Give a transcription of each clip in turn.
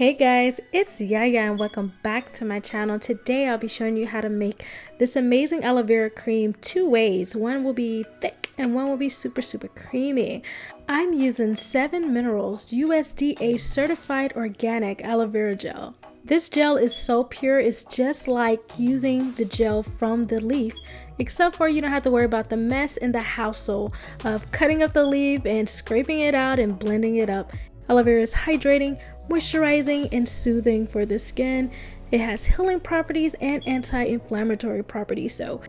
Hey guys, it's Yaya and welcome back to my channel. Today I'll be showing you how to make this amazing aloe vera cream two ways. One will be thick and one will be super creamy. I'm using 7 Minerals USDA certified organic aloe vera gel. This gel is so pure, it's just like using the gel from the leaf, except for you don't have to worry about the mess and the hassle of cutting up the leaf and scraping it out and blending it up. Aloe vera is hydrating, moisturizing, and soothing for the skin. It has healing properties and anti-inflammatory properties, so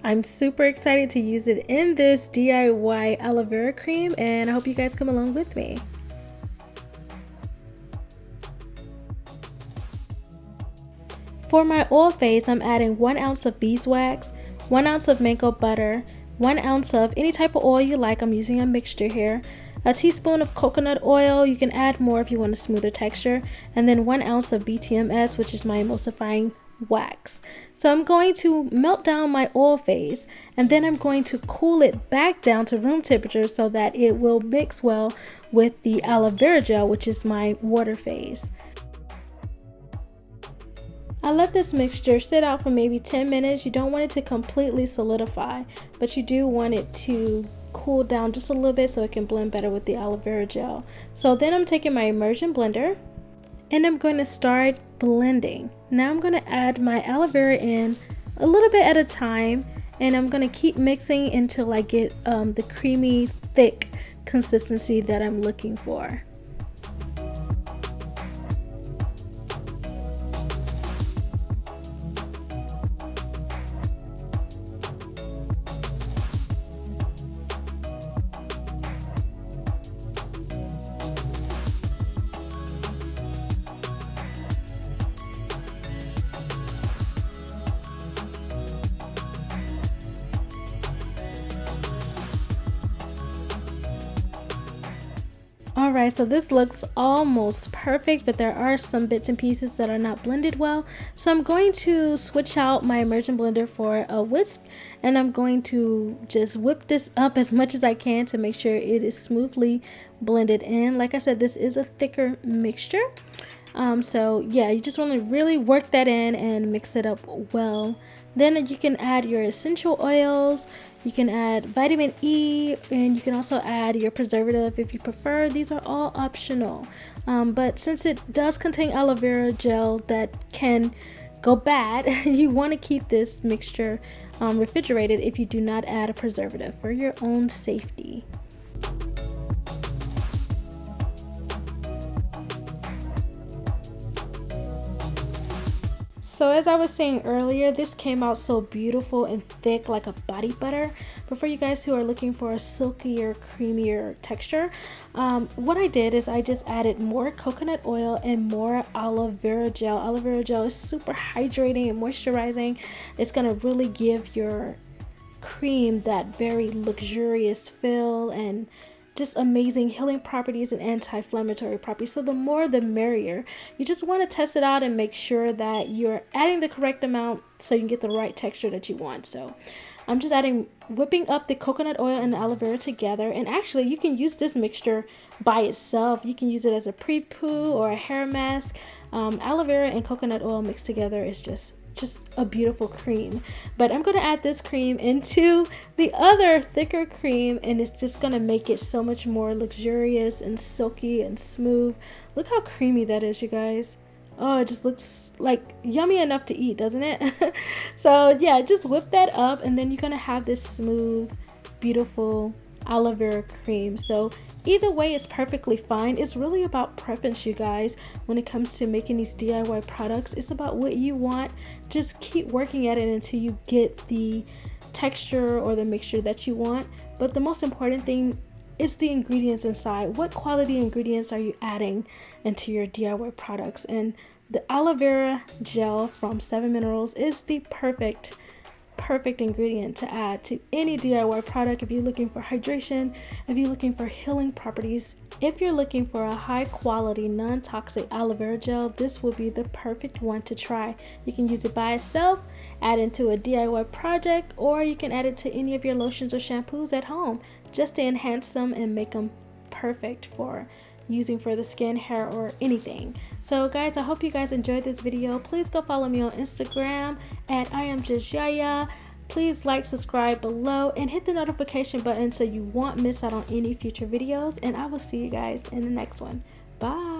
I'm super excited to use it in this DIY aloe vera cream, and I hope you guys come along with me. For my oil phase, I'm adding 1 ounce of beeswax, 1 ounce of mango butter, 1 ounce of any type of oil you like. I'm using a mixture here. A teaspoon of coconut oil, you can add more if you want a smoother texture, and then 1 ounce of BTMS, which is my emulsifying wax. So I'm going to melt down my oil phase, and then I'm going to cool it back down to room temperature so that it will mix well with the aloe vera gel, which is my water phase. I let this mixture sit out for maybe 10 minutes. You don't want it to completely solidify, but you do want it to cool down just a little bit so it can blend better with the aloe vera gel. So then I'm taking my immersion blender and I'm going to start blending. Now I'm going to add my aloe vera in a little bit at a time, and I'm going to keep mixing until I get the creamy, thick consistency that I'm looking for. Alright, so this looks almost perfect, but there are some bits and pieces that are not blended well. So I'm going to switch out my immersion blender for a whisk, and I'm going to just whip this up as much as I can to make sure it is smoothly blended in. Like I said, this is a thicker mixture. So yeah, you just want to really work that in and mix it up well. Then you can add your essential oils, you can add vitamin E, and you can also add your preservative if you prefer. These are all optional, but since it does contain aloe vera gel that can go bad, you want to keep this mixture refrigerated if you do not add a preservative for your own safety. So as I was saying earlier, this came out so beautiful and thick like a body butter. But for you guys who are looking for a silkier, creamier texture, what I did is I just added more coconut oil and more aloe vera gel. Aloe vera gel is super hydrating and moisturizing. It's gonna really give your cream that very luxurious feel and just amazing healing properties and anti-inflammatory properties. So the more the merrier. You just want to test it out and make sure that you're adding the correct amount so you can get the right texture that you want. So I'm just whipping up the coconut oil and the aloe vera together. And actually you can use this mixture by itself. You can use it as a pre-poo or a hair mask. Aloe vera and coconut oil mixed together is just a beautiful cream. But I'm going to add this cream into the other thicker cream, and it's just going to make it so much more luxurious and silky and smooth. Look how creamy that is, you guys. Oh, it just looks like yummy enough to eat, doesn't it? So yeah, just whip that up, and then you're going to have this smooth, beautiful aloe vera cream. So either way is perfectly fine. It's really about preference, you guys. When it comes to making these DIY products, it's about what you want. Just keep working at it until you get the texture or the mixture that you want. But the most important thing is the ingredients inside. What quality ingredients are you adding into your DIY products? And the aloe vera gel from 7 Minerals is the perfect ingredient to add to any DIY product. If you're looking for hydration, if you're looking for healing properties, if you're looking for a high quality non-toxic aloe vera gel, this will be the perfect one to try. You can use it by itself, add into a DIY project, or you can add it to any of your lotions or shampoos at home just to enhance them and make them perfect for using for the skin, hair, or anything. So guys, I hope you guys enjoyed this video. Please go follow me on Instagram at I am just Yaya. Please like, subscribe below, and hit the notification button so you won't miss out on any future videos. And I will see you guys in the next one. Bye.